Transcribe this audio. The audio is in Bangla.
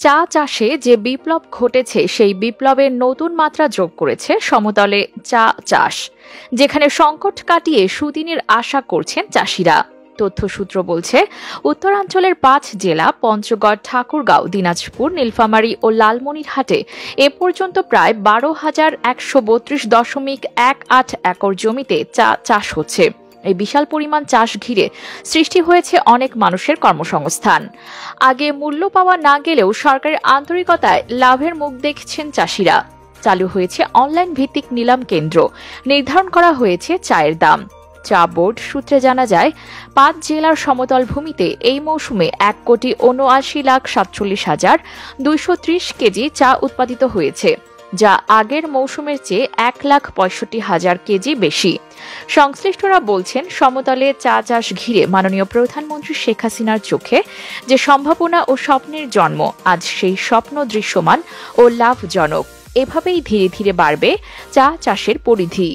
চা চাষে যে বিপ্লব ঘটেছে সেই বিপ্লবের নতুন মাত্রা যোগ করেছে সমতলে চা চাষ, যেখানে সংকট কাটিয়ে সুদিনের আশা করছেন চাষিরা। তথ্যসূত্র বলছে, উত্তরাঞ্চলের ৫ জেলা পঞ্চগড়, ঠাকুরগাঁও, দিনাজপুর, নীলফামারী ও লালমনিরহাটে এ পর্যন্ত প্রায় ১২,১৩২.18 একর জমিতে চা চাষ হচ্ছে। এই বিশাল পরিমাণ চাষ ঘিরে সৃষ্টি হয়েছে অনেক মানুষের কর্মসংস্থান। আগে মূল্য পাওয়া না গেলেও সরকারের আন্তরিকতায় লাভের মুখ দেখছেন চাষিরা। চালু হয়েছে অনলাইন ভিত্তিক নিলাম কেন্দ্র, নির্ধারণ করা হয়েছে চায়ের দাম। চা বোর্ড সূত্রে জানা যায়, ৫ জেলার সমতল ভূমিতে এই মৌসুমে ১,৪৭,৪৭,২৩০ কেজি চা উৎপাদিত হয়েছে, যা আগের মৌসুমের চেয়ে ১,৬৫,০০০ কেজি বেশি। সংশ্লিষ্টরা বলছেন, সমতলে চা চাষ ঘিরে মাননীয় প্রধানমন্ত্রী শেখ হাসিনার চোখে যে সম্ভাবনা ও স্বপ্নের জন্ম, আজ সেই স্বপ্ন দৃশ্যমান ও লাভজনক। এভাবেই ধীরে ধীরে বাড়বে চা চাষের পরিধি।